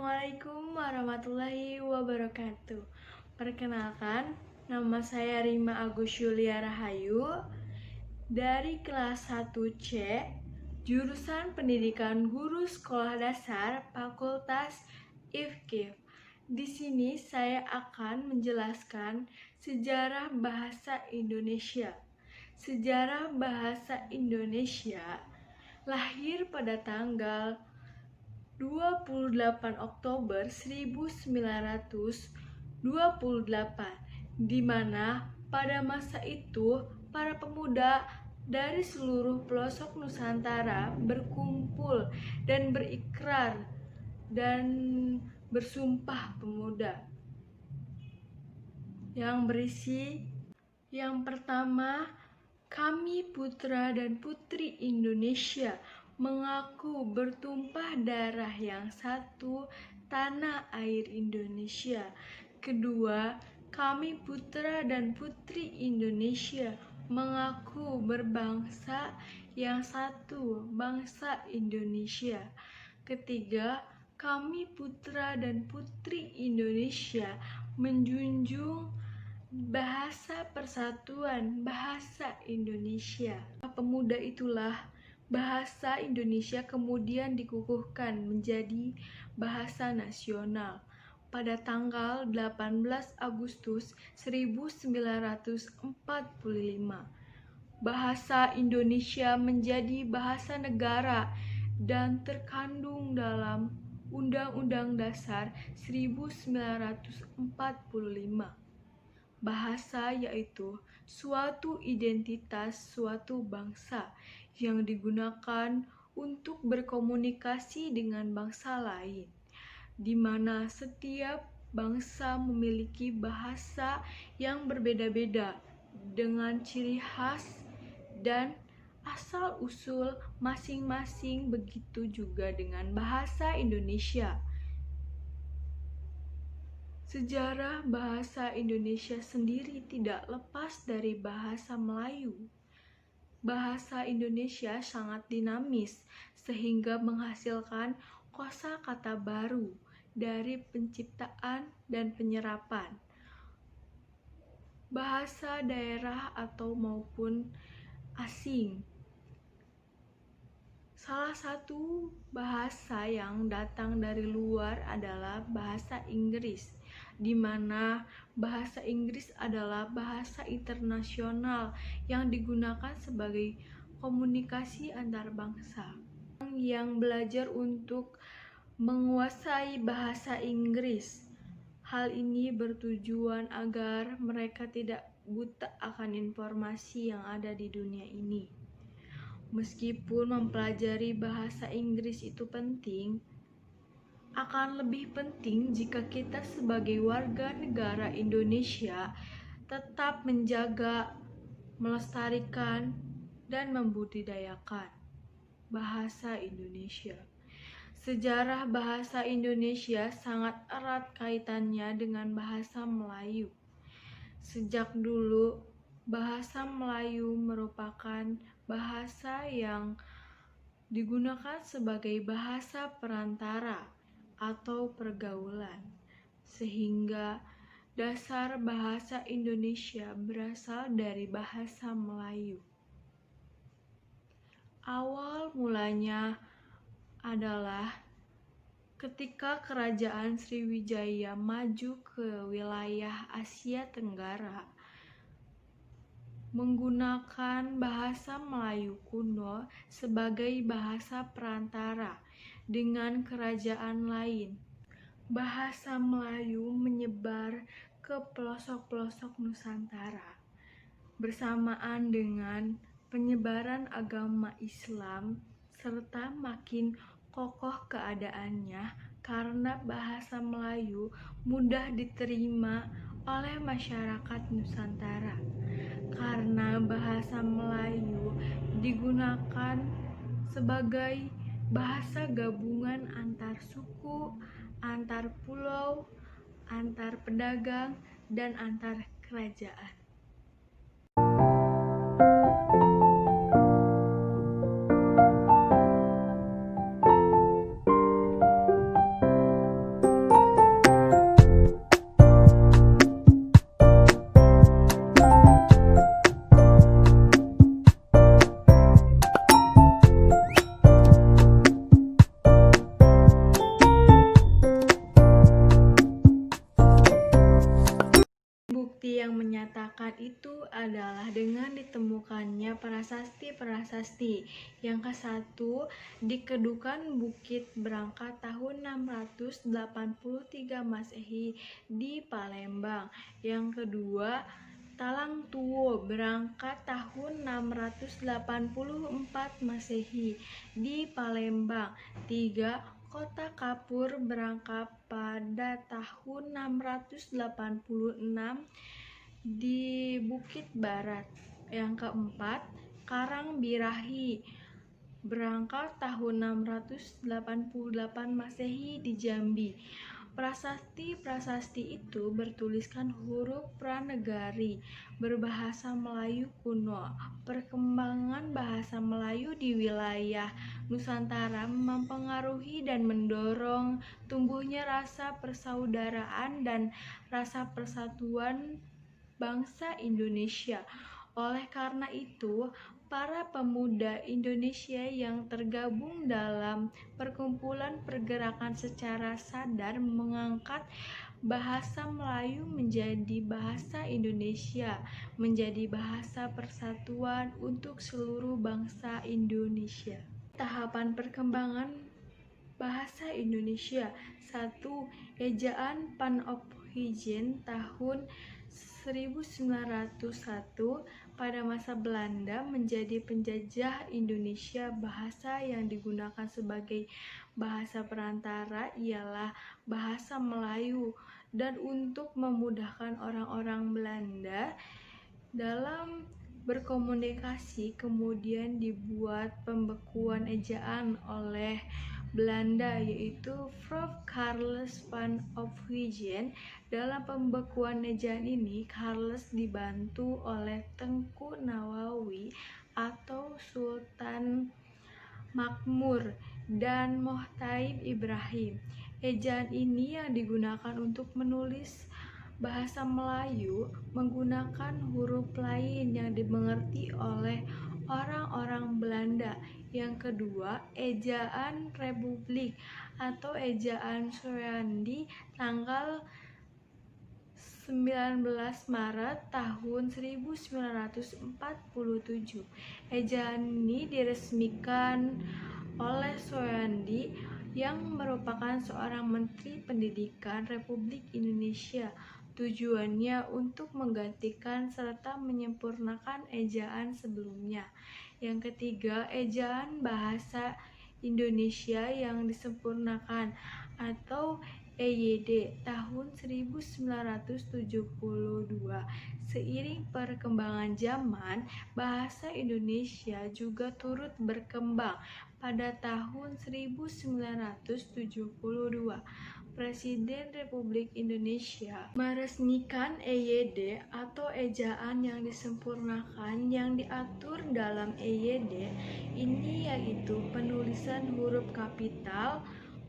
Assalamualaikum warahmatullahi wabarakatuh. Perkenalkan, nama saya Rima Agus Yulia Rahayu dari kelas 1C, jurusan Pendidikan Guru Sekolah Dasar, Fakultas IFKIP. Di sini saya akan menjelaskan sejarah bahasa Indonesia. Sejarah bahasa Indonesia lahir pada tanggal 28 Oktober 1928, di mana pada masa itu para pemuda dari seluruh pelosok Nusantara berkumpul dan berikrar dan bersumpah pemuda yang berisi yang pertama, kami putra dan putri Indonesia mengaku bertumpah darah yang satu, tanah air Indonesia. Kedua, kami putra dan putri Indonesia mengaku berbangsa yang satu, bangsa Indonesia. Ketiga, kami putra dan putri Indonesia menjunjung bahasa persatuan, bahasa Indonesia. Pemuda itulah bahasa Indonesia kemudian dikukuhkan menjadi bahasa nasional pada tanggal 18 Agustus 1945. Bahasa Indonesia menjadi bahasa negara dan terkandung dalam Undang-Undang Dasar 1945. Bahasa yaitu suatu identitas suatu bangsa yang digunakan untuk berkomunikasi dengan bangsa lain, di mana setiap bangsa memiliki bahasa yang berbeda-beda dengan ciri khas dan asal-usul masing-masing. Begitu juga dengan bahasa Indonesia. Sejarah bahasa Indonesia sendiri tidak lepas dari bahasa Melayu. Bahasa Indonesia sangat dinamis sehingga menghasilkan kosakata baru dari penciptaan dan penyerapan. Bahasa daerah atau maupun asing. Salah satu bahasa yang datang dari luar adalah bahasa Inggris, di mana bahasa Inggris adalah bahasa internasional yang digunakan sebagai komunikasi antar bangsa. Yang belajar untuk menguasai bahasa Inggris. Hal ini bertujuan agar mereka tidak buta akan informasi yang ada di dunia ini. Meskipun mempelajari bahasa Inggris itu penting, akan lebih penting jika kita sebagai warga negara Indonesia tetap menjaga, melestarikan, dan membudidayakan bahasa Indonesia. Sejarah bahasa Indonesia sangat erat kaitannya dengan bahasa Melayu. Sejak dulu, bahasa Melayu merupakan bahasa yang digunakan sebagai bahasa perantara atau pergaulan, sehingga dasar bahasa Indonesia berasal dari bahasa Melayu. Awal mulanya adalah ketika Kerajaan Sriwijaya maju ke wilayah Asia Tenggara menggunakan bahasa Melayu kuno sebagai bahasa perantara dengan kerajaan lain. Bahasa Melayu menyebar ke pelosok-pelosok Nusantara bersamaan dengan penyebaran agama Islam serta makin kokoh keadaannya karena bahasa Melayu mudah diterima oleh masyarakat Nusantara. Karena bahasa Melayu digunakan sebagai bahasa gabungan antar suku, antar pulau, antar pedagang, dan antar kerajaan. yang menyatakan itu adalah dengan ditemukannya prasasti-prasasti. Yang ke-1, di Kedukan Bukit berangkat tahun 683 Masehi di Palembang. Yang kedua, Talang Tuwo berangkat tahun 684 Masehi di Palembang. 3. Kota Kapur berangkat pada tahun 686 di Bukit Barat. Yang keempat, Karang Birahi berangkat tahun 688 Masehi di Jambi. Prasasti-prasasti itu bertuliskan huruf pranegari berbahasa Melayu kuno. Perkembangan bahasa Melayu di wilayah Nusantara mempengaruhi dan mendorong tumbuhnya rasa persaudaraan dan rasa persatuan bangsa Indonesia. Oleh karena itu, para pemuda Indonesia yang tergabung dalam perkumpulan pergerakan secara sadar mengangkat bahasa Melayu menjadi bahasa Indonesia, menjadi bahasa persatuan untuk seluruh bangsa Indonesia. Tahapan perkembangan bahasa Indonesia. 1. Ejaan Panophijen tahun 1901 pada masa Belanda menjadi penjajah Indonesia. Bahasa yang digunakan sebagai bahasa perantara ialah bahasa Melayu, dan untuk memudahkan orang-orang Belanda dalam berkomunikasi kemudian dibuat pembekuan ejaan oleh Belanda, yaitu Prof. Carles van Ophuijen. Dalam pembekuan ejaan ini, Carles dibantu oleh Tengku Nawawi atau Sultan Makmur dan Mohtaib Ibrahim. Ejaan ini yang digunakan untuk menulis bahasa Melayu menggunakan huruf lain yang dimengerti oleh orang-orang Belanda. Yang kedua, ejaan Republik atau ejaan Soeandi tanggal 19 Maret tahun 1947. Ejaan ini diresmikan oleh Soeandi yang merupakan seorang Menteri Pendidikan Republik Indonesia. Tujuannya untuk menggantikan serta menyempurnakan ejaan sebelumnya. Yang ketiga, ejaan bahasa Indonesia yang disempurnakan atau EYD tahun 1972. Seiring perkembangan zaman, bahasa Indonesia juga turut berkembang. Pada tahun 1972, Presiden Republik Indonesia meresmikan EYD atau ejaan yang disempurnakan. Yang diatur dalam EYD ini yaitu penulisan huruf kapital,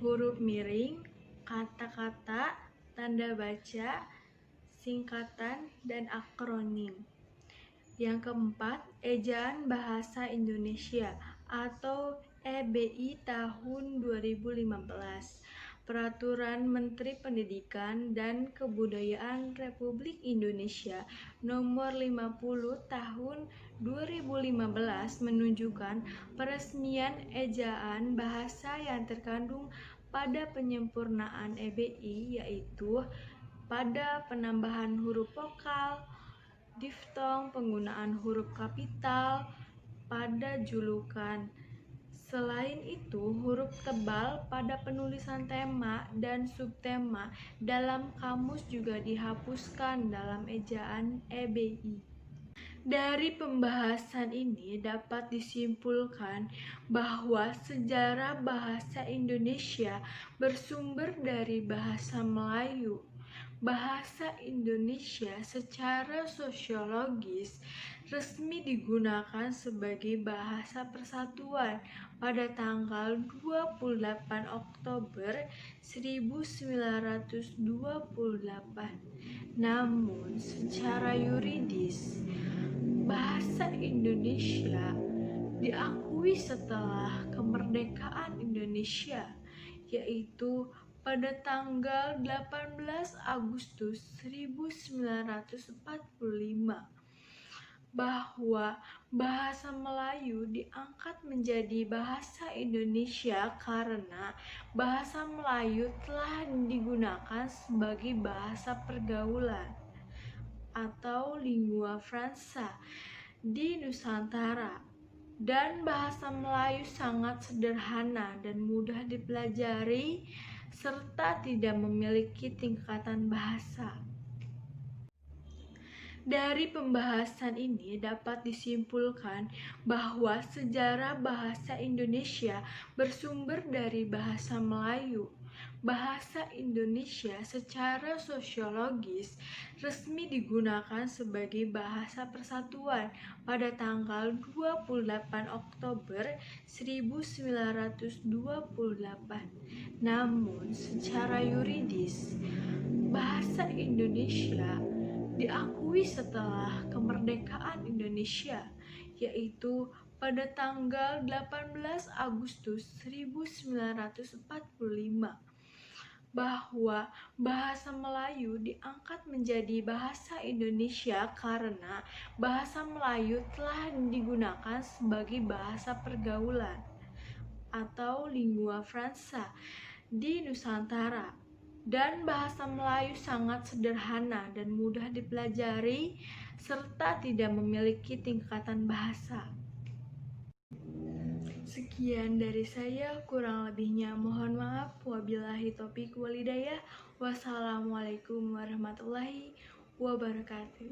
huruf miring, kata-kata, tanda baca, singkatan, dan akronim. Yang keempat, ejaan bahasa Indonesia atau EBI tahun 2015. Peraturan Menteri Pendidikan dan Kebudayaan Republik Indonesia Nomor 50 Tahun 2015 menunjukkan peresmian ejaan bahasa yang terkandung pada penyempurnaan EBI, yaitu pada penambahan huruf vokal, diftong, penggunaan huruf kapital pada julukan. Selain itu, huruf tebal pada penulisan tema dan subtema dalam kamus juga dihapuskan dalam ejaan EBI. Dari pembahasan ini dapat disimpulkan bahwa sejarah bahasa Indonesia bersumber dari bahasa Melayu. Bahasa Indonesia secara sosiologis resmi digunakan sebagai bahasa persatuan pada tanggal 28 Oktober 1928. Namun, secara yuridis, bahasa Indonesia diakui setelah kemerdekaan Indonesia, yaitu pada tanggal 18 Agustus 1945 bahwa bahasa Melayu diangkat menjadi bahasa Indonesia karena bahasa Melayu telah digunakan sebagai bahasa pergaulan atau lingua franca di Nusantara, dan bahasa Melayu sangat sederhana dan mudah dipelajari serta tidak memiliki tingkatan bahasa. Dari pembahasan ini dapat disimpulkan bahwa sejarah bahasa Indonesia bersumber dari bahasa Melayu. Bahasa Indonesia secara sosiologis resmi digunakan sebagai bahasa persatuan pada tanggal 28 Oktober 1928. Namun, secara yuridis, bahasa Indonesia diakui setelah kemerdekaan Indonesia, yaitu pada tanggal 18 Agustus 1945, bahwa bahasa Melayu diangkat menjadi bahasa Indonesia karena bahasa Melayu telah digunakan sebagai bahasa pergaulan atau lingua franca di Nusantara, dan bahasa Melayu sangat sederhana dan mudah dipelajari serta tidak memiliki tingkatan bahasa. Sekian dari saya, kurang lebihnya mohon maaf. Wabillahi taufiq walhidayah. Wassalamualaikum warahmatullahi wabarakatuh.